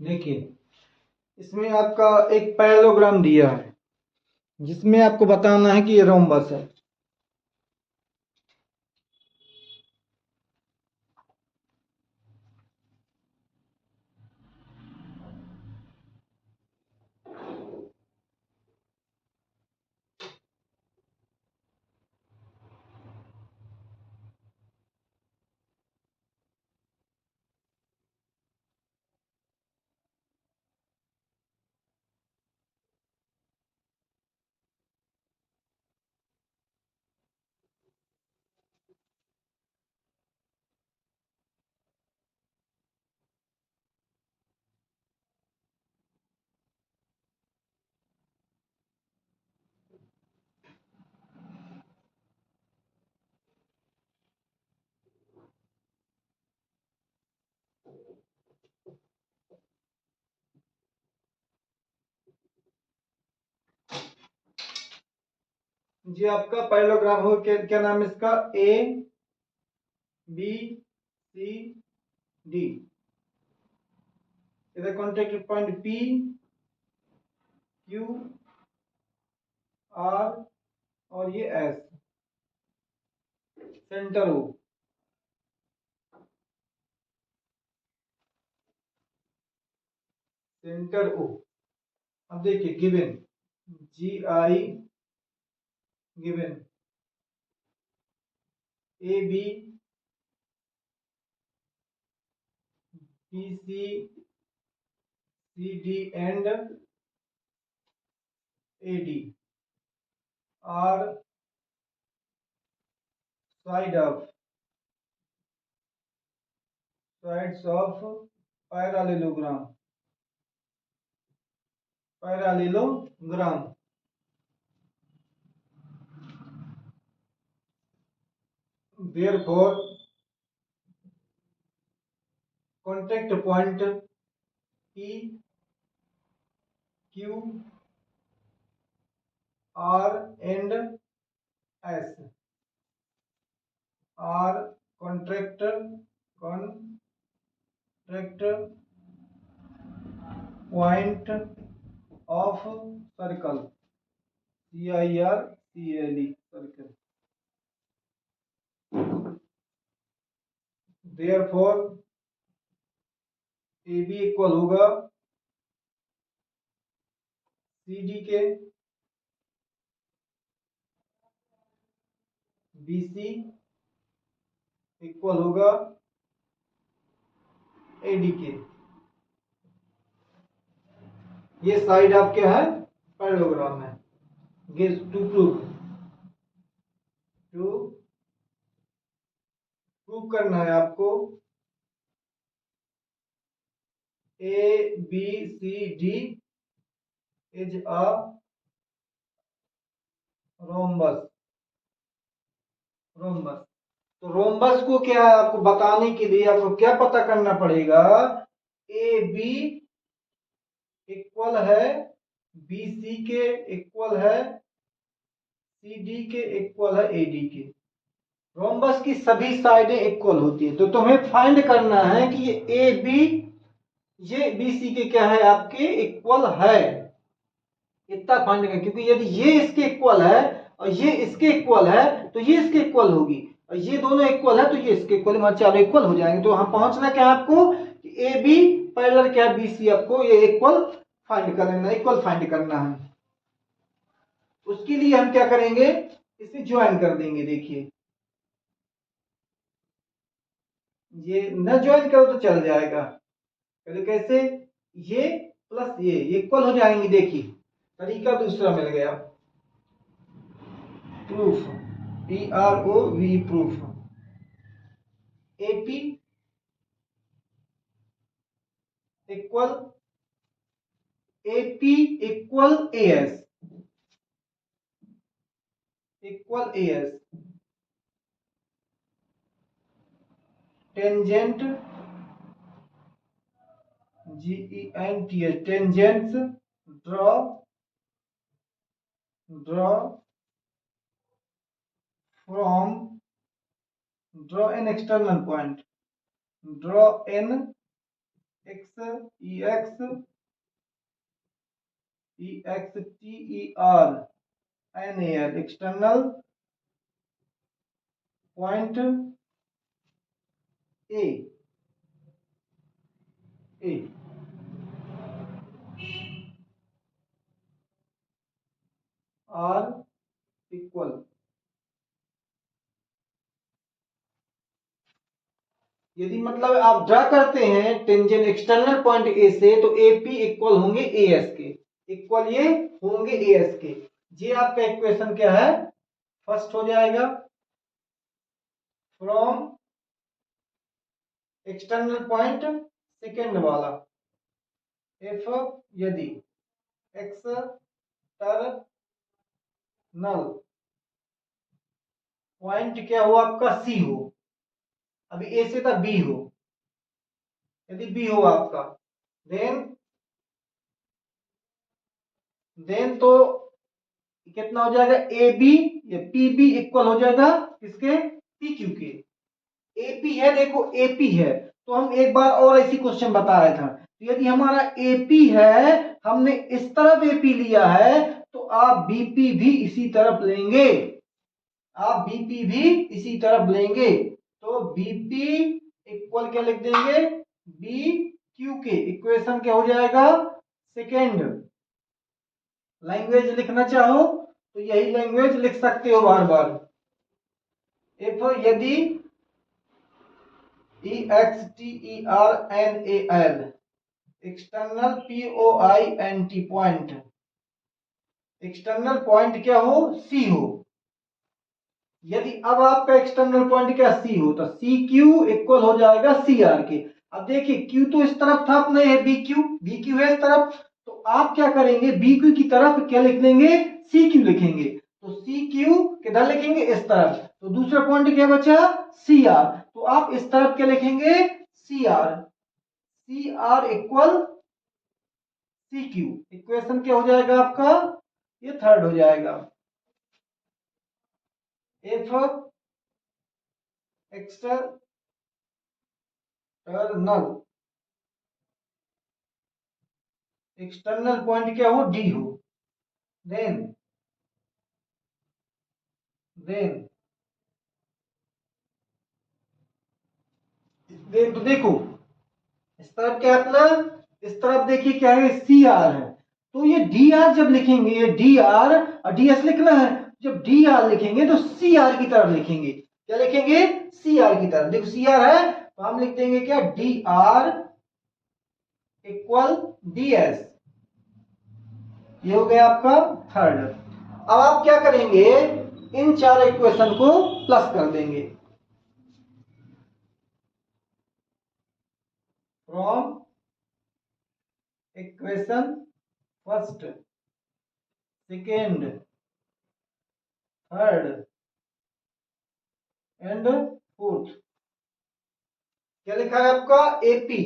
देखिए, इसमें आपका एक पैरेललोग्राम दिया है जिसमें आपको बताना है कि ये रोम्बस है। ये आपका पैरेललोग्राम हो, क्या नाम है इसका? A B C D. इधर contact point P Q R और ये S, centre O. Centre O. अब देखिए, given G I, given A B B C C D and A D are side of sides of parallelogram, parallelogram। Therefore, contact point P, Q, R and S are contract point of circle, CIRCLE circle। Therefore, AB equal होगा CD के, BC equal होगा AD के। ये side आप क्या है? Parallelogram है। Guess two prove करना है आपको A B C D is a rhombus. Rhombus, तो रोम्बस को क्या है, आपको बताने के लिए आपको क्या पता करना पड़ेगा? ए बी इक्वल है बी सी के, इक्वल है सी डी के, इक्वल है ए डी के। रोम्बस की सभी साइडें इक्वल होती है, तो तुम्हें फाइंड करना है कि ये ए बी, ये बी सी के क्या है, आपके इक्वल है। इतना फाइंड करना, क्योंकि यदि ये इसके इक्वल है और ये इसके इक्वल है तो ये इसके इक्वल होगी, और ये दोनों इक्वल है तो ये इसके इक्वल, मतलब चारों इक्वल हो जाएंगे। तो हम पहुंचना क्या है आपको कि ए बी पैरेलल क्या है बी सी, आपको ये इक्वल फाइंड करना, इक्वल फाइंड करना है। उसके लिए हम क्या करेंगे, इसे ज्वाइन कर देंगे। देखिए, ये न ज्वाइन करो तो चल जाएगा, तो कैसे? ये प्लस ये इक्वल हो जाएंगे। देखिए, तरीका दूसरा मिल गया, proof, PROV proof. AP equal AP equal AS, equal AS। Tangent GENT, tangents draw from, draw an external point, draw an X E X T E R N A L external point A A R equal, यदि मतलब आप draw करते हैं tangent external point ए से, तो A P equal होंगे A S के, equal ये होंगे ए एस के। ये आपका इक्वेशन क्या है, फर्स्ट हो जाएगा। फ्रॉम एक्सटर्नल पॉइंट सेकेंड वाला, इफ यदि एक्सटर्नल पॉइंट क्या हो आपका सी हो, अभी ए से था बी हो, यदि बी हो आपका, देन तो कितना हो जाएगा, ए बी या पी बी इक्वल हो जाएगा किसके, पी क्यू के। एपी है, देखो एपी है, तो हम एक बार और ऐसी क्वेश्चन बता रहे था, तो यदि हमारा एपी है, हमने इस तरफ एपी लिया है, तो आप बीपी भी इसी तरफ लेंगे, आप बीपी भी इसी तरफ लेंगे, तो बीपी इक्वल क्या लिख देंगे, बी क्यू के। इक्वेशन क्या हो जाएगा, सेकेंड। लैंग्वेज लिखना चाहो तो यही लैंग्वेज लिख सकते हो बार बार। इफ यदि E X T E R N A L external P O I N T point, external point क्या हो, सी हो, यदि अब आपका एक्सटर्नल पॉइंट क्या सी हो, तो सी क्यू इक्वल हो जाएगा सी आर के। अब देखिए क्यू तो इस तरफ था, अपने है बी क्यू है इस तरफ, तो आप क्या करेंगे, बी क्यू की तरफ क्या लिख लेंगे, सी क्यू लिखेंगे, तो सी क्यू किधर लिखेंगे, इस तरफ, तो दूसरा पॉइंट क्या बचा, सी आर, तो आप इस तरफ क्या लिखेंगे, C R equal C Q. Equation क्या हो जाएगा आपका, ये थर्ड हो जाएगा। इफ एक्सटर्नल पॉइंट क्या हो, डी हो, देन तो देखो इस तरफ क्या है अपना, इस तरफ देखिए क्या है, सी आर है, तो ये डी आर जब लिखेंगे, ये डी आर और डी एस लिखना है, जब डी आर लिखेंगे तो सी आर की तरफ लिखेंगे, क्या लिखेंगे, सी आर की तरफ। देखो सी आर है तो हम लिख देंगे क्या, D R equal D S, ये हो गया आपका थर्ड। अब आप क्या करेंगे, इन चार इक्वेशन को प्लस कर देंगे, from equation first second third and fourth, क्या लिखा है आपका, AP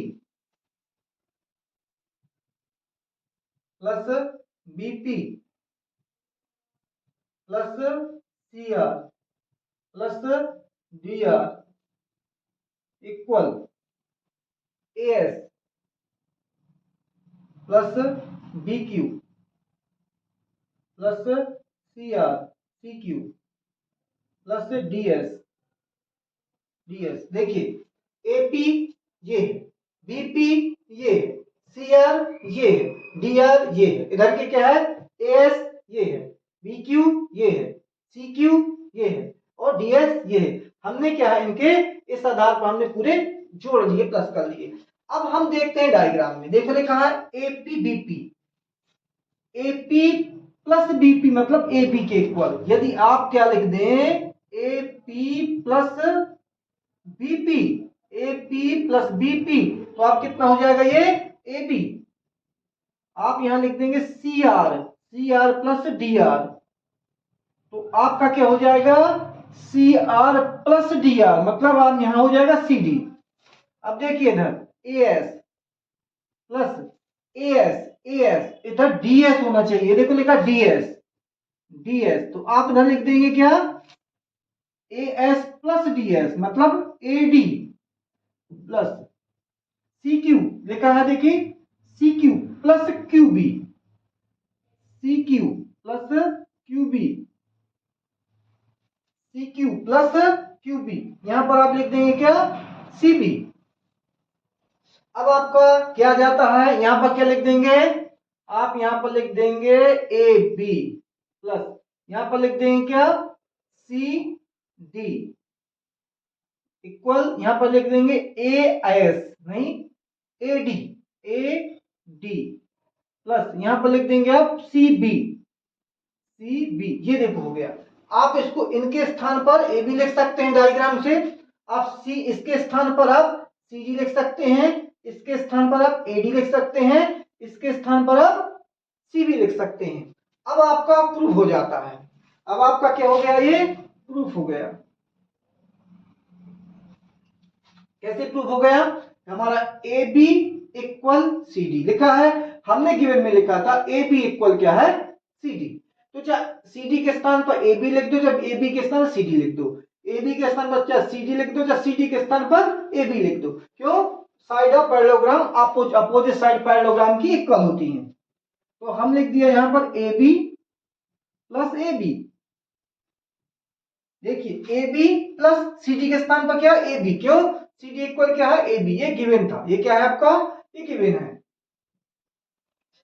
plus BP plus CR plus DR equal AS plus BQ plus CQ plus DS. देखिए एपी ये है, बीपी ये है, सीआर ये है, डीआर ये है, इधर के क्या है, एएस ये है, बीक्यू ये है, सीक्यू ये है और डीएस ये है। हमने क्या है, इनके इस आधार पर हमने पूरे जोड़ लिए, प्लस कर लिए। अब हम देखते हैं डायग्राम में, देखो लिखा है AP BP, AP plus BP मतलब एपी के इक्वल। यदि आप क्या लिख दें, AP plus BP, AP plus BP, तो आप कितना हो जाएगा, ये एबी। आप यहां लिख देंगे C R plus D R, तो आपका क्या हो जाएगा, C R plus D R, मतलब आप यहां हो जाएगा सी डी। अब देखिए इधर ए एस प्लस ए एस इधर डी एस होना चाहिए, देखो लिखा डी एस, तो आप इधर लिख देंगे क्या, A S plus D S, मतलब A D plus C Q लिखा है, देखिए C Q plus Q B, C Q plus Q B, C Q plus Q B, यहां पर आप लिख देंगे क्या, सी बी। अब आपका क्या जाता है, यहां पर क्या लिख देंगे, आप यहां पर लिख देंगे ए बी प्लस, यहां पर लिख देंगे क्या, सी डी इक्वल, यहां पर लिख देंगे ए एस नहीं A D, A D plus यहां पर लिख देंगे आप सी बी, सी बी, ये देखो हो गया। आप इसको इनके स्थान पर ए बी लिख सकते हैं डायग्राम से, आप सी इसके स्थान पर आप सी डी लिख सकते हैं, इसके स्थान पर आप ए डी लिख सकते हैं, इसके स्थान पर आप सी बी लिख सकते हैं। अब आपका प्रूफ हो जाता है, अब आपका क्या हो गया, ये प्रूफ हो गया। कैसे प्रूफ हो गया, हमारा A B equal C D लिखा है, हमने गिवन में लिखा था ए बी इक्वल क्या है, सी डी। तो चाहे सी डी के स्थान पर ए बी लिख दो, जब ए बी के स्थान पर सी डी लिख दो, ए बी के स्थान पर चाहे सी डी लिख दो, चाहे सी डी के स्थान पर ए बी लिख दो। क्यों, side of parallelogram opposite side parallelogram की इक्वल होती है। तो हम लिख दिया यहां पर A B plus A B, देखिए A B plus C D के स्थान पर क्या, ए बी, क्यों, सी डी इक्वल क्या है, ए बी, ये गिवन था, ये क्या है आपका, ये गिवन है।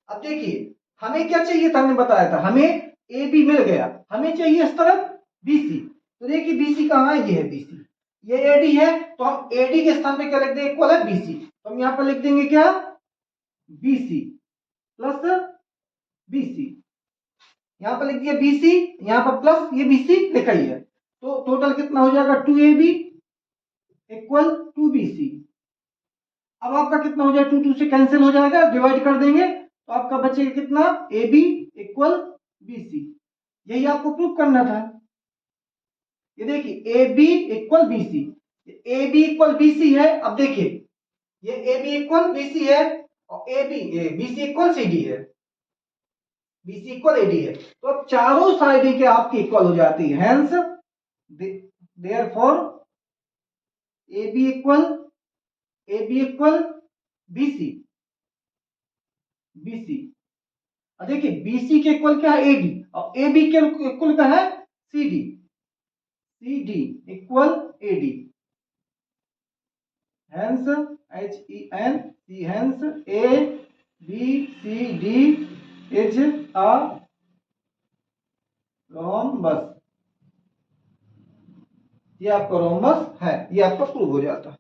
अब देखिए हमें क्या चाहिए था, हमने बताया था हमें ए बी मिल गया, हमें चाहिए इस तरफ बी सी। तो देखिए बी सी कहां है, ये है बी सी, ये ए डी है, तो हम ए डी के स्थान पे क्या लिख देंगे, इक्वल है बी सी, तो हम यहां पर लिख देंगे क्या, B C plus B C, यहां पर लिख दिया बी सी, यहां पर प्लस ये बी सी लिखा ही है, तो टोटल कितना हो जाएगा, 2ab इक्वल 2bc। अब आपका कितना हो जाएगा, 2 2 से कैंसिल हो जाएगा, डिवाइड कर देंगे तो आपका बचेगा कितना, ab इक्वल bc। यही आपको प्रूव करना था। ये देखिए ab equal bc, ab equal bc है। अब देखिए ये ab इक्वल bc है और bc इक्वल cd है, bc इक्वल ad है, तो अब चारों साइड के आपकी इक्वल हो जाती है, hence therefore ab equal bc, bc। अब देखिए bc के इक्वल क्या है, ad, और ab के इक्वल क्या है, cd, cd equal ad, hence hence a b c d is a rhombus, ये आपका रोम्बस है, ये आपका प्रूव हो जाता है।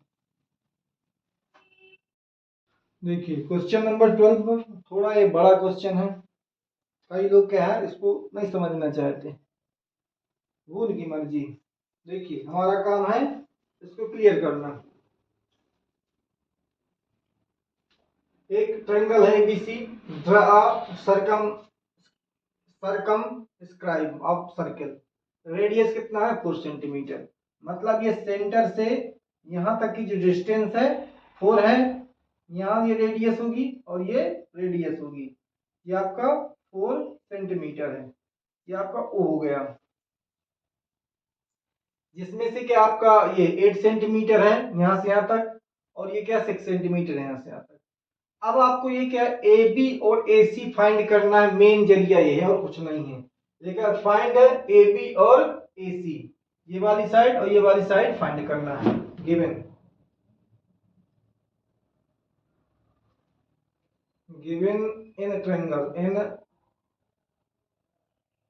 देखिए क्वेश्चन नंबर 12 थोड़ा ये बड़ा क्वेश्चन है, कई लोग क्या है इसको नहीं समझना चाहते, वो उनकी मर्जी। देखिए हमारा काम है इसको क्लियर करना। एक ट्रायंगल है ABC, draw circum scribe of circle, radius कितना है 4 सेंटीमीटर, मतलब ये सेंटर से यहां तक की जो डिस्टेंस है 4 है, यहाँ ये रेडियस होगी और ये रेडियस होगी, ये आपका 4 सेंटीमीटर है, ये आपका ओ हो गया, जिसमें से क्या आपका ये 8 सेंटीमीटर है यहां से यहां तक, और ये क्या 6 सेंटीमीटर है यहां से यहां तक। अब आपको ये क्या ए बी और ए सी फाइंड करना है, मेन जरिया ये है और कुछ नहीं है, लेकिन फाइंड ए बी और ए सी, ये वाली साइड और ये वाली साइड फाइंड करना है, given in triangle in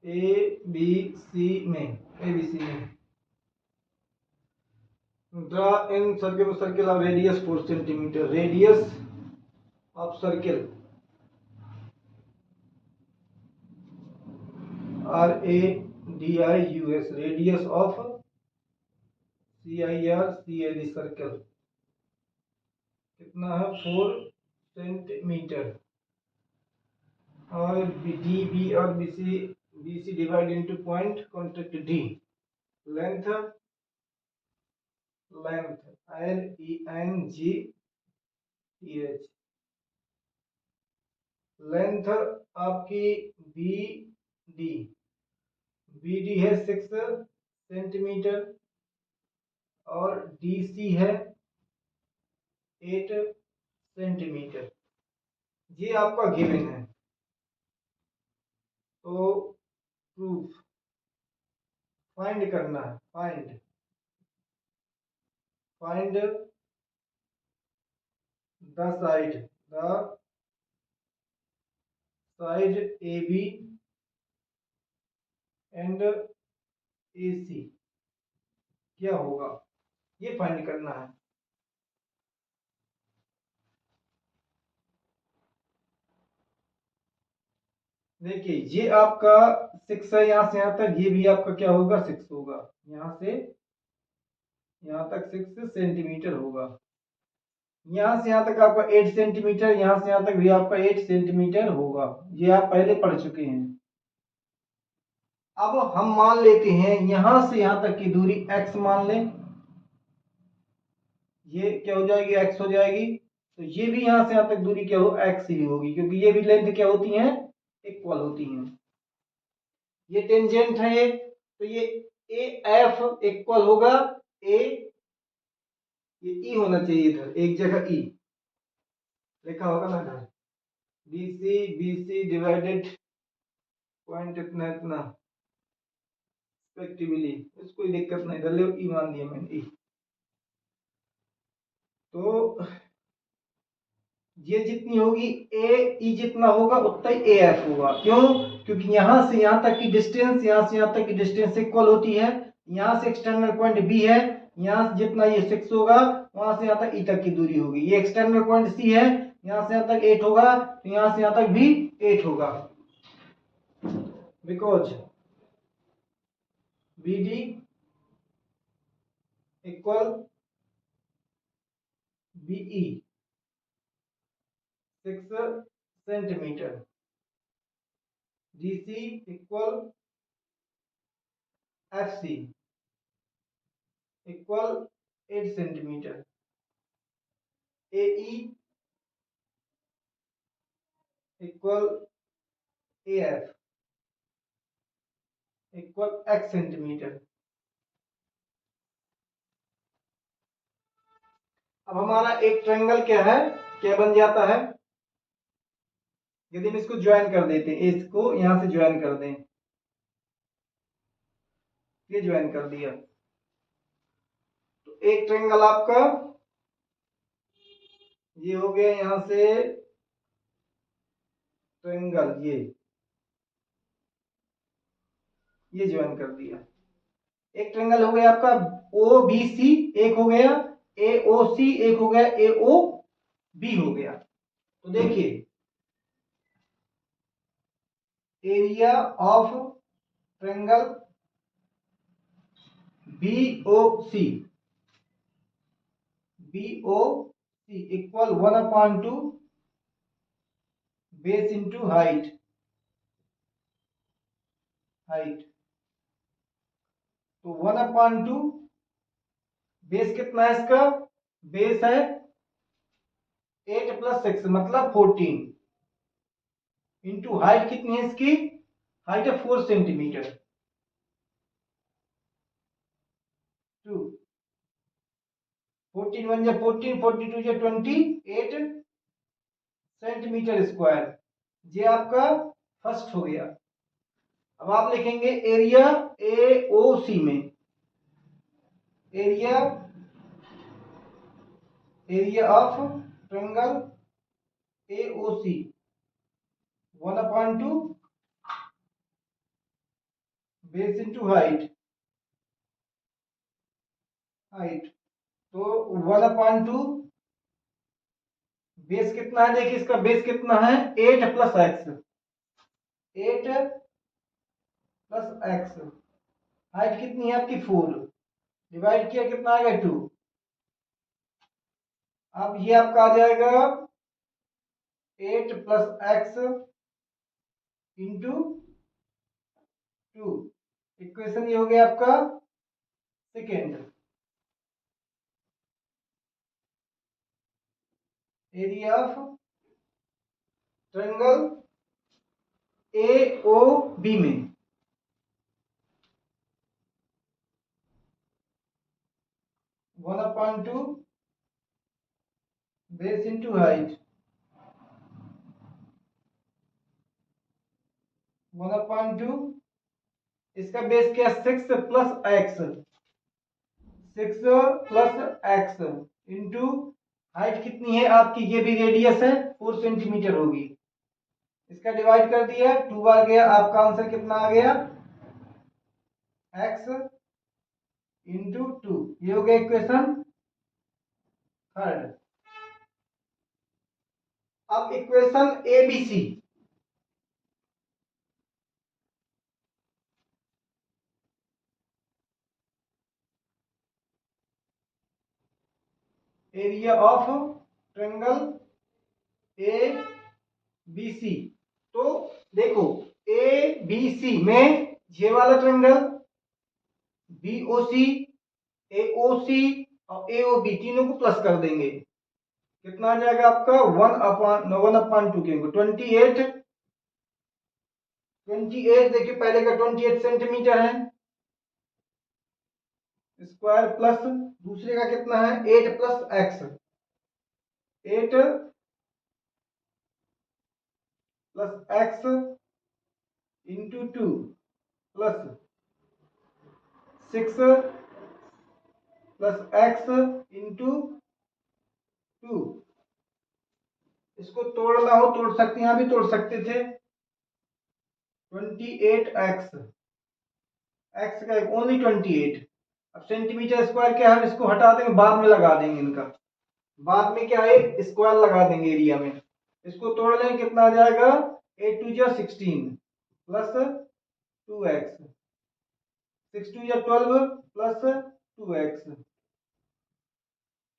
A B सी में, ABC में draw in circle of radius 4 centimetre, radius of circle RADIUS, radius of CID circle कितना है 4 सेंटीमीटर, और DB और BC divide into point contact D, length LENGTH, length आपकी BD है 6 centimetre और DC है 8 सेंटीमीटर, ये आपका गिवन है। तो प्रूफ फाइंड करना है, find the side A B and A C क्या होगा, ये फाइंड करना है। देखिए ये आपका 6 है, यहाँ से यहाँ तक, ये भी आपका क्या होगा 6 होगा, यहाँ से यहाँ तक 6 सेंटीमीटर होगा। यहाँ से यहाँ तक आपका 8 सेंटीमीटर, यहाँ से यहाँ तक भी आपका 8 सेंटीमीटर होगा, ये आप पहले पढ़ चुके हैं। अब हम मान लेते हैं यहां से यहां तक की दूरी x मान लें, ये क्या हो जाएगी x हो जाएगी। तो ये भी यहां से यहां तक दूरी क्या हो x ही होगी, क्योंकि ये भी लेंथ क्या होती है इक्वल होती हैं। ये टेंजेंट है ये, तो ये ए एफ इक्वल होगा ए, ये ई होना चाहिए इधर एक जगह ई लिखा होगा ना इधर, बी सी डिवाइडेड पॉइंट इतना इतना रिस्पेक्टिवली, इसको कोई दिक्कत नहीं, इधर ले ई मान दिया मैंने ई। तो ये जितनी होगी ए ई जितना होगा उतना ही ए एफ होगा। क्यों? क्योंकि यहां से यहां तक की डिस्टेंस, यहां से यहां तक की डिस्टेंस इक्वल होती है। यहां से एक्सटर्नल पॉइंट बी है, यहां से जितना ये 6 होगा वहां से यहां तक ई तक की दूरी होगी। ये एक्सटर्नल पॉइंट सी है, यहां से यहां तक 8 होगा, तो यहां से यहां तक भी 8 होगा, because B D equal BE 6 centimetre, DC equal FC equal 8 centimetre, AE equal AF equal x centimetre. अब हमारा एक ट्रायंगल क्या बन जाता है, यदि हम इसको ज्वाइन कर देते हैं, इसको यहां से ज्वाइन कर दें, ये ज्वाइन कर दिया, तो एक ट्रायंगल आपका ये हो गया, यहां से ट्रायंगल ये ज्वाइन कर दिया, एक ट्रायंगल हो गया आपका ओ बी सी, एक हो गया ए ओ सी, एक हो गया ए ओ बी हो गया। तो देखिए area of triangle B O C equal 1/2 base into height. तो 1/2 बेस कितना है इसका, बेस है 8 + 6 मतलब 14 इंटू हाइट कितनी है इसकी, हाइट है 4 सेंटीमीटर, 2 14 1 जा 14, 42 जा 28 सेंटीमीटर स्क्वायर, ये आपका फर्स्ट हो गया। अब आप लिखेंगे एरिया ए ओ सी में, area of triangle A O C 1/2 base into height. तो 1/2 बेस कितना है, देखिए इसका बेस कितना है 8 + x, 8 + x, हाइट कितनी है आपकी 4, डिवाइड किया कितना आएगा 2। अब ये आपका आ जाएगा 8 + x इंटू 2, इक्वेशन ये हो गया आपका second. Area of triangle A O B में 1/2 बेस इंटू हाइट 1/2। इसका बेस क्या है 6 plus x, 6 plus x into height कितनी है आपकी, ये भी रेडियस है 4 सेंटीमीटर होगी। इसका डिवाइड कर दिया 2 बार गया, आपका आंसर कितना आ गया x इंटू 2। ये हो गया इक्वेशन थर्ड। अब equation ABC, area of triangle ABC। तो देखो ABC में ये वाला ट्रायंगल BOC, AOC और AOB तीनों को प्लस कर देंगे, कितना आ जाएगा आपका 1/2 के 28। 28 देखिए पहले का 28 सेंटीमीटर है स्क्वायर, प्लस दूसरे का कितना है 8 plus x, 8 plus x into 2 plus 6 plus x into 2। इसको तोड़ना हो तोड़ सकते हैं, यहां भी तोड़ सकते थे। 28x, एक्स का ओनली 28। अब सेंटीमीटर स्क्वायर क्या है, हम इसको हटा देंगे, बाद में लगा देंगे इनका, बाद में क्या है स्क्वायर लगा देंगे एरिया में। इसको तोड़ लें कितना आ जाएगा 8 2 जा 16 प्लस 2x, 6 2 जा 12 प्लस 2x,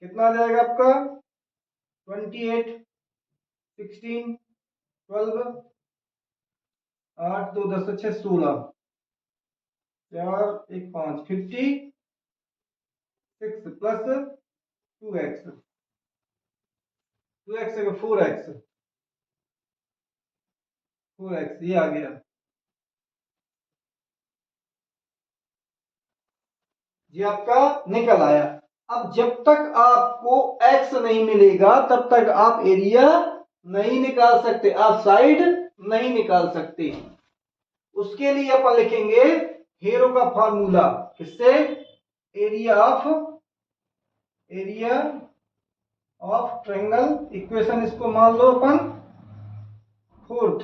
कितना आ जाएगा आपका 28 16 12, 8 2 10 6 16, 4 1 5 56 plus 2x, 2x 4x, 4x ये आ गया। ये आपका निकल आया। अब जब तक आपको x नहीं मिलेगा तब तक आप एरिया नहीं निकाल सकते, आप साइड नहीं निकाल सकते। उसके लिए अपन लिखेंगे हेरो का फार्मूला, किससे एरिया ऑफ ट्रायंगल, इक्वेशन इसको मान लो अपन फोर्थ,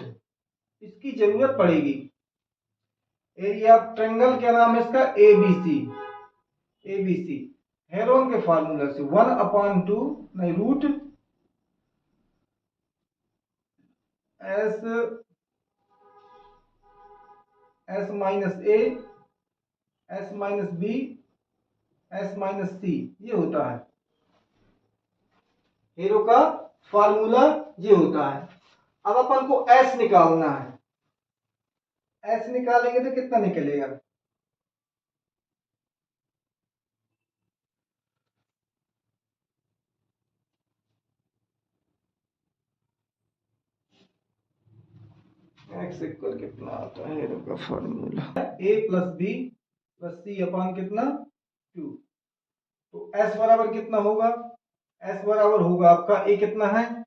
इसकी जरूरत पड़ेगी। एरिया ऑफ ट्रायंगल क्या नाम है इसका ABC। हेरोन के फार्मूला से 1/2 नहीं root S minus A S minus B S minus C ये होता है हेरो का फार्मूला, ये होता है। अब अपन को S निकालना है, S निकालेंगे तो कितना निकलेगा x इक्वल कितना आता है हेरो का formula A plus B plus C अपान कितना 2। तो S बराबर कितना होगा, S बराबर होगा आपका A कितना है,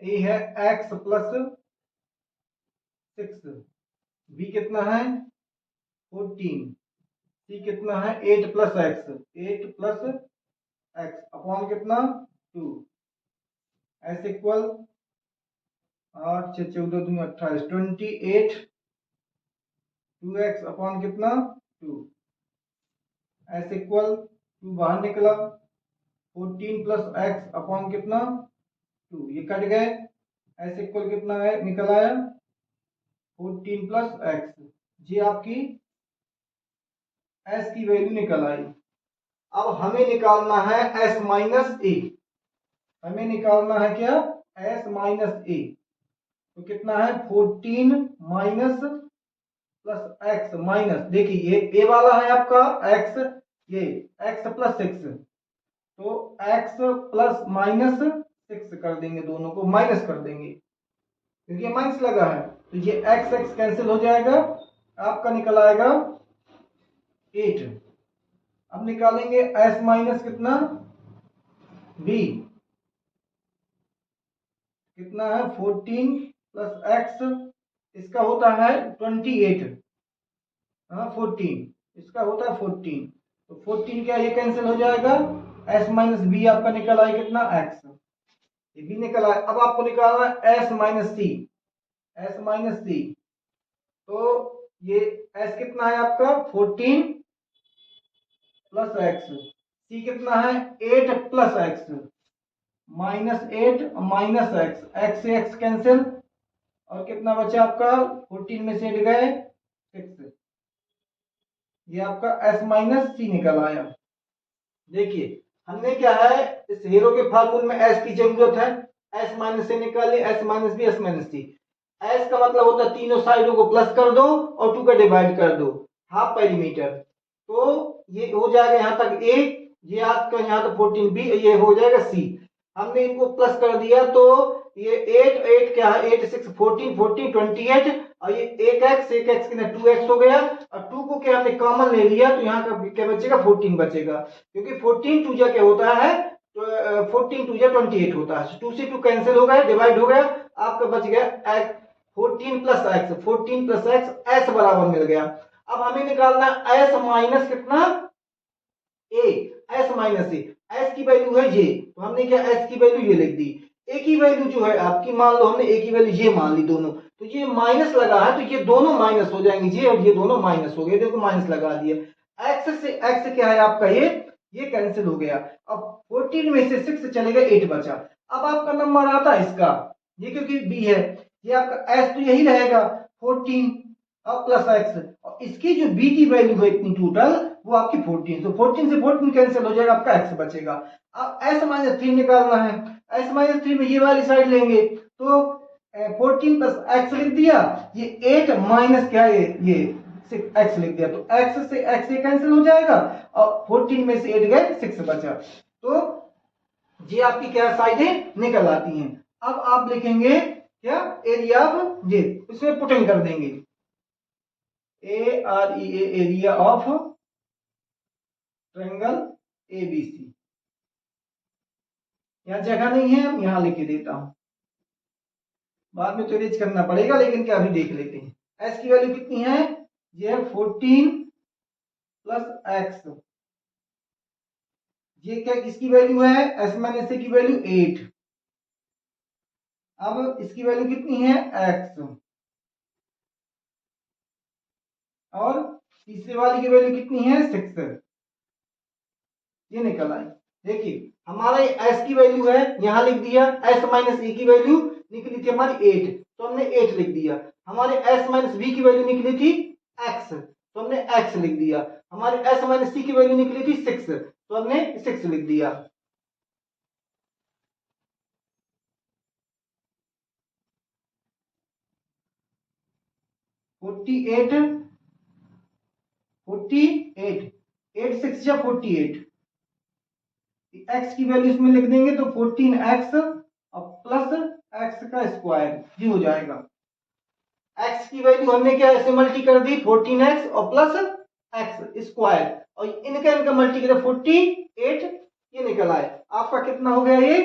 A है x प्लस 6, B कितना है 14, C कितना है 8 plus x, 8 plus x upon कितना 2। S इक्वल 8 6 14 2 28, 28 2x अपॉन कितना 2। S इक्वल 2 बाहर निकला 14 प्लस एक्स अपॉन कितना 2, ये कट गए। S इक्वल कितना है निकल आया 14 प्लस एक्स, ये आपकी S की वैल्यू निकल आई। अब हमें निकालना है S माइनस ए, हमें निकालना है क्या S माइनस ए। तो कितना है 14 माइनस प्लस एक्स माइनस, देखिए ये ए वाला है आपका x, ये x प्लस 6, तो x प्लस माइनस 6 कर देंगे, दोनों को माइनस कर देंगे क्योंकि ये माइनस लगा है, तो ये x x कैंसिल हो जाएगा, आपका निकल आएगा 8। अब निकालेंगे s माइनस कितना बी कितना है 14 प्लस एक्स, इसका होता है 28, हाँ 14, इसका होता है 14, तो 14 क्या ये कैंसिल हो जाएगा, एस माइनस बी आपका निकल आए कितना एक्स, ये बी निकल आए। अब आपको निकालना है S minus C, S minus सी, तो ये एस कितना है आपका 14 प्लस एक्स, सी कितना है 8 plus x, -8 minus x, x से एक्स कैंसिल, और कितना बचा आपका 14 में से 8 गए 6, ये आपका एस माइनस सी निकल आया। देखिए हमने क्या है इस हीरो के फार्मूले में एस की जरूरत है, एस माइनस से निकालिए, S minus B S minus C. S का मतलब होता है तीनों साइडों को प्लस कर दो और 2 का डिवाइड कर दो, हाफ पेरीमीटर, तो ये हो जाएगा यहाँ तक ए, ये आपका यहाँ तक 14 बी, ये हो जाएगा सी। हमने इनको प्लस कर दिया तो ये 8 8 क्या है 8 6 14 14 28, और ये एक एक्स कितना 2x हो गया, और 2 को क्या हमने कॉमन ले लिया तो यहाँ का क्या बचेगा 14 बचेगा, क्योंकि 14 टू जा क्या होता है तो 14 टू जा 28 होता है, 2 से 2 कैंसिल हो गया डिवाइड हो गया, आपका बच गया x 14 plus x, 14 plus x S बराबर मिल गया। अब हमें निकालना एस माइनस कितना ए, एस माइनस ए, एस की वैल्यू है ये, तो हमने क्या एस की वैल्यू ये लिख दी, ए की वैल्यू जो है आपकी मान लो हमने ए की वैल्यू ये मान ली दोनों, तो ये माइनस लगा है तो ये दोनों माइनस हो जाएंगे, ये और ये दोनों माइनस हो गए, देखो माइनस लगा दिया, एक्स से एक्स क्या है आपका ये कैंसिल हो गया। अब 14 में से 6 चले गए 8 बचा। अब आपका नंबर आता है इसका, ये क्योंकि बी है, ये आपका एस तो यही रहेगा 14 अब प्लस एक्स, और इसकी जो बी की वैल्यू है इतनी टोटल वो आपकी 14, तो 14 से 14 कैंसिल हो जाएगा, आपका एक्स बचेगा। अब एस माइनस 3 निकालना है, एस माइनस 3 में ये वाली साइड लेंगे तो 14 प्लस एक्स लिख दिया, ये 8 माइनस क्या है ये 6 एक्स लिख दिया, तो एक्स से एक्स ये कैंसिल हो जाएगा, और 14 में से 8 गए 6 बचा, तो ये आपकी क्या साइडें निकल आती हैं। अब आप लिखेंगे क्या एरिया ऑफ ये, इसमें पुटिंग कर देंगे A R E area of triangle ABC, यहां जगह नहीं है हम यहां लिख देता हूं, बाद में तो रीच करना पड़ेगा, लेकिन क्या अभी देख लेते हैं। एस की वैल्यू कितनी है, ये है 14 प्लस एक्स, ये क्या किसकी वैल्यू है एस माइनस ए की वैल्यू 8, अब इसकी वैल्यू कितनी है एक्स, और तीसरे वाली की वैल्यू कितनी है 6, ये निकल आई। देखिए हमारा एस की वैल्यू है यहां लिख दिया, एस माइनस ए की वैल्यू निकली थी हमारी 8, तो हमने 8 लिख दिया, हमारे एस माइनस बी की वैल्यू निकली थी एक्स, तो हमने एक्स लिख दिया, हमारे एस माइनस सी की वैल्यू निकली थी 6, तो हमने 6 लिख दिया। फोर्टी एट 6 या 48, एक्स की वैल्यू इसमें लिख देंगे तो 14x और प्लस एक्स का स्क्वायर ये हो जाएगा, x की वैल्यू हमने क्या ऐसे मल्टी कर दी 14x और प्लस एक्स स्क्वायर, और इनका मल्टी कर 48, ये निकल आए, आपका कितना हो गया ये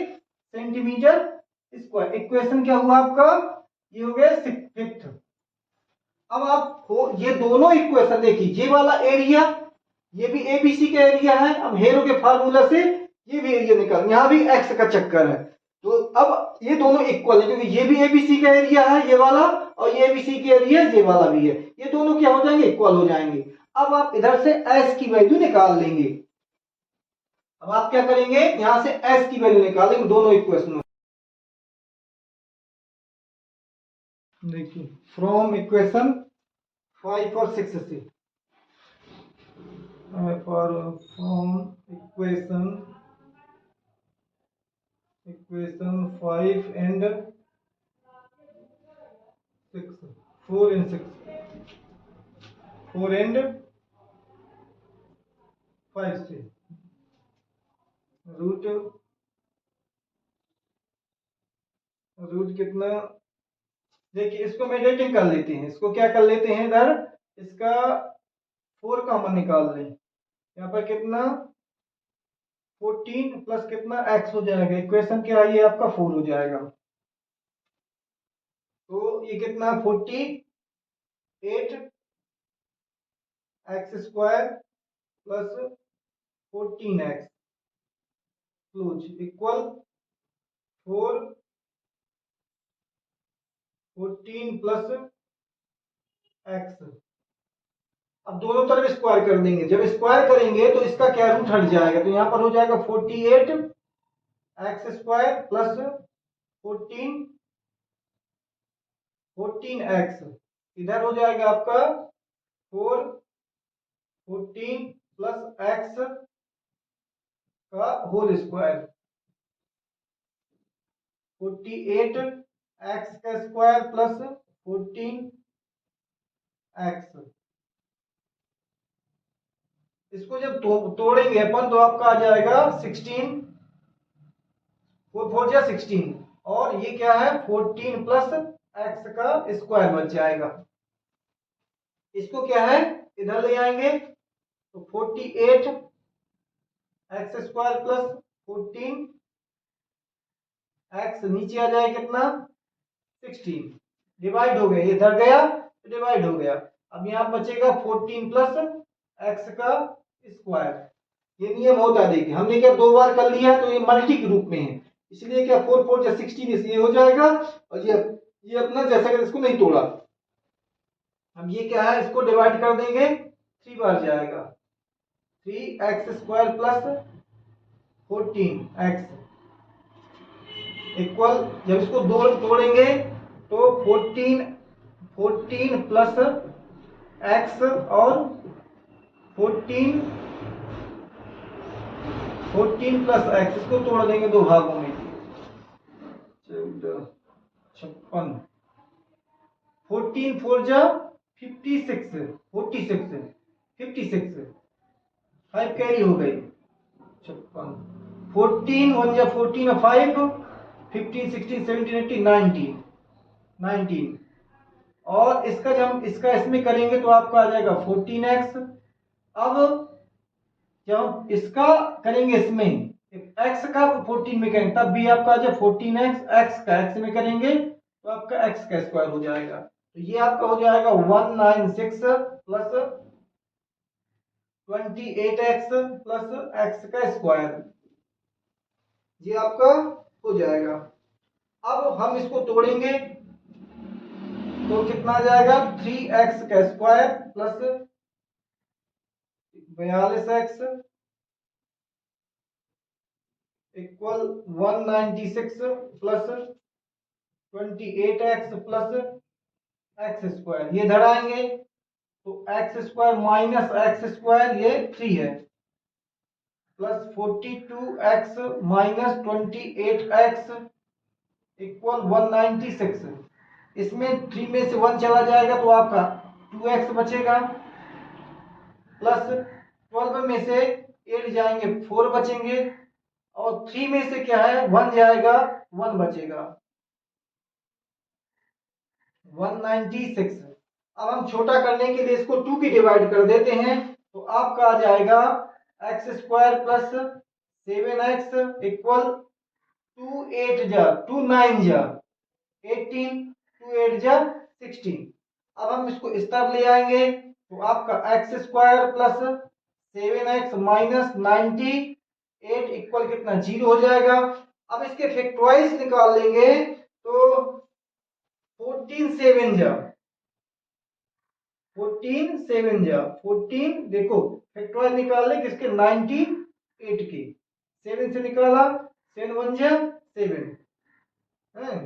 सेंटीमीटर स्क्वायर। इक्वेशन क्या हुआ आपका, ये हो गया 5th। अब आप ये दोनों इक्वेशन देखिए, ये वाला एरिया ये भी एबीसी का एरिया है, अब हेरो के फार्मूला से ये भी एरिया निकल, यहां भी एक्स का चक्कर है, तो अब ये दोनों इक्वल है, क्योंकि ये भी एबीसी का एरिया है ये वाला, और ये एबीसी का एरिया ये वाला भी है, ये दोनों क्या हो जाएंगे इक्वल हो जाएंगे। अब आप इधर से एस की वैल्यू निकाल लेंगे, अब आप क्या करेंगे यहां से एस की वैल्यू निकालेंगे दोनों इक्वेशन। देखिए फ्रॉम इक्वेशन 5 और 6 से, from equation 5 and 6, 4 and 6, 4 and 5 से रूट कितना, देखिए इसको मेडिटेटिंग कर लेते हैं, इसको क्या कर लेते हैं इधर, इसका 4 कॉमन निकाल लें, यहाँ पर कितना 14 प्लस कितना x हो जाएगा, इक्वेशन क्या है ये आपका 4 हो जाएगा। तो ये कितना 48 x square plus 14x close equal 14 plus x। अब दोनों तरफ स्क्वायर कर देंगे, जब स्क्वायर करेंगे तो इसका क्या रूट हट जाएगा, तो यहां पर हो जाएगा 48 एक्स स्क्वायर प्लस 14 एक्स, इधर हो जाएगा आपका 14 प्लस एक्स का होल स्क्वायर, 48 एक्स का स्क्वायर प्लस 14 एक्स। इसको जब तोड़ेंगे अपन तो आपका आ जाएगा 16, 4 4 जा 16, और ये क्या है 14 प्लस एक्स का स्क्वायर बच जाएगा। इसको क्या है इधर ले आएंगे तो 48 एक्स स्क्वायर प्लस 14 एक्स नीचे आ जाएगा कितना 16, डिवाइड हो गया, ये इधर गया तो डिवाइड हो गया। अब यहाँ बचेगा 14 प्लस एक्स का स्क्वायर। ये नियम होता है, देखिए हमने क्या 2 बार कर लिया तो ये मल्टी के रूप में है, इसलिए क्या 4 4 या 16 इसलिए हो जाएगा, और ये अपना जैसा कि इसको नहीं तोड़ा। अब ये क्या है इसको डिवाइड कर देंगे 3 बार जाएगा, 3 x square plus 14 x equal, जब इसको दो तोड़ेंगे तो 14 प्लस एक्स और 14 प्लस एक्स, इसको तोड़ देंगे दो भागों में, 14 56, 14 4 जा 56, 5 कैरी हो गई 56, 14 1 जा 14 और 5 15 16 17 18 19, और इसका जब हम इसका इसमें करेंगे तो आपका आ जाएगा 14x। अब जब हम इसका करेंगे इसमें x का 14 में करेंगे तब भी आपका आ जाए 14x, x का x में करेंगे तो आपका x का स्क्वायर हो जाएगा, तो ये आपका हो जाएगा 196 प्लस 28x प्लस x का स्क्वायर, ये आपका हो जाएगा। अब हम इसको तोड़ेंगे तो कितना आ जाएगा 3x का square plus 42x equal 196 plus 28x plus x square, ये इधर आएंगे तो x square minus x square ये 3 है, plus 42x minus 28x equal 196, इसमें 3 में से 1 चला जाएगा तो आपका 2x बचेगा, प्लस 12 में से 8 जाएंगे 4 बचेंगे, और 3 में से क्या है 1 जाएगा 1 बचेगा 196। अब हम छोटा करने के लिए इसको 2 की डिवाइड कर देते हैं तो आपका आ जाएगा x square plus 7x equal 2 8 जा 2 9 जा 18 2 8 जा 16। अब हम इसको इस तरफ ले आएंगे तो आपका x square plus 7x minus 98 equal कितना 0 हो जाएगा। अब इसके फैक्टराइज निकाल लेंगे तो 14 7 जा 14 देखो फैक्टराइज निकाल ले किसके 98 के, 7 से निकाला 7 1 जा 7 है,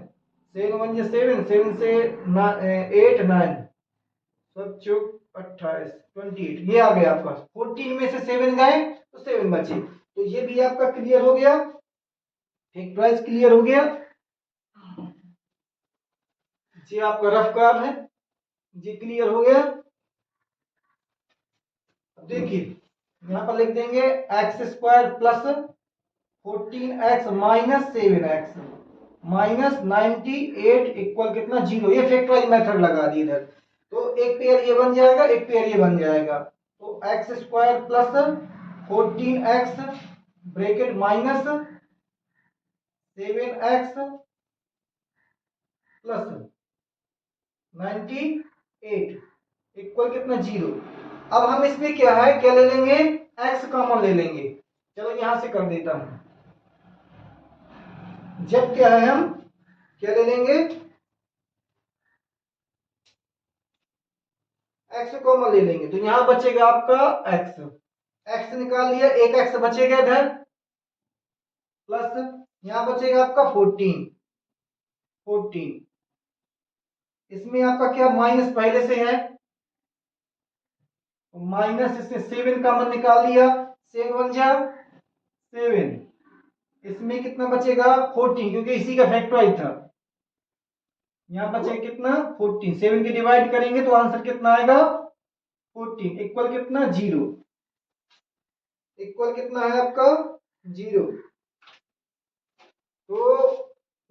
7 1 जा 7, 7 से 8 9 सब चुप 28 28, ये आ गया आपका 14 में से 7 गए तो 7 बचे, तो ये भी आपका क्लियर हो गया, फैक्टराइज क्लियर हो गया। ये आपका रफ काम है, ये क्लियर हो गया। देखिए यहां पर लिख देंगे x square plus 14x minus 7x minus 98 equal कितना 0, ये फैक्टराइज मेथड लगा दी इधर, तो एक पेयर ये बन जाएगा एक पेयर ये बन जाएगा, तो x square plus 14x bracket minus 7x plus 98 equal कितना 0। अब हम इसमें क्या है, क्या ले लेंगे, x कॉमन ले लेंगे। चलो यहां से कर देता हूं। जब क्या है, हम क्या ले लेंगे, x कॉमन ले लेंगे, तो यहां बचेगा आपका x निकाल लिया, एक x बचेगा इधर, प्लस यहां बचेगा आपका 14। इसमें आपका क्या माइनस पहले से है, माइनस इसमें 7 कॉमन निकाल लिया, 7 1 जा 7, इसमें कितना बचेगा 14, क्योंकि इसी का फैक्टराइज था। यहां बचेगा कितना 14, 7 के डिवाइड करेंगे तो आंसर कितना आएगा 14 इक्वल कितना 0, इक्वल कितना है आपका 0। तो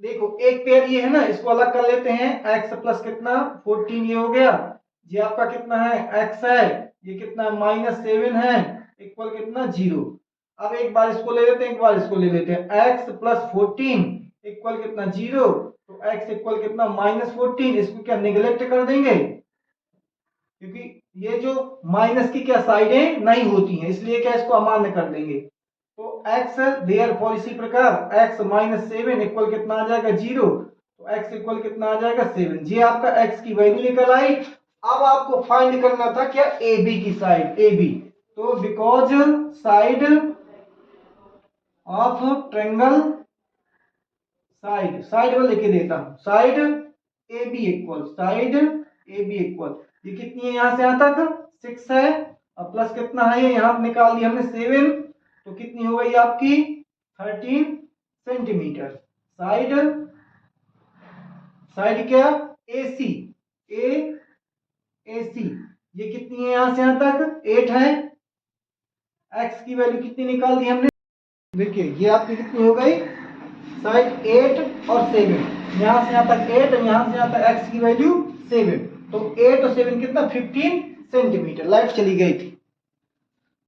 देखो एक पेयर ये है ना, इसको अलग कर लेते हैं, x प्लस कितना 14 ये हो गया, ये आपका कितना है x है, ये कितना -7 है, इक्वल कितना 0। अब एक बार इसको ले लेते हैं, एक बार इसको ले लेते हैं, x प्लस 14 इक्वल कितना 0, तो x इक्वल कितना -14, इसको क्या निगलेक्ट कर देंगे, क्योंकि ये जो माइनस की क्या साइडें नहीं होती हैं, इसलिए क्या इसको अमान्य कर देंगे। तो x देयरफॉर इसी प्रकार x -7 इक्वल कितना आ जाएगा 0, तो x इक्वल कितना आ जाएगा 7। ये आपका x की वैल्यू निकल आई। अब आपको फाइंड करना था क्या AB की साइड, AB, तो because side of triangle, side में लिख देता हूं, साइड AB इक्वल ये कितनी है, यहां से यहां तक 6 है, और प्लस कितना है, यहां निकाल दिया हमने 7, तो कितनी हो गई आपकी 13 सेंटीमीटर। साइड क्या AC, AC ये कितनी है, यहां से यहां तक 8 है, x की वैल्यू कितनी निकाल दी हमने, देखिए ये आपकी कितनी हो गई, साइड 8 और 7, यहां से यहां तक 8 और यहां से यहां तक x की वैल्यू 7, तो 8 और 7 कितना 15 सेंटीमीटर। लाइट चली गई थी।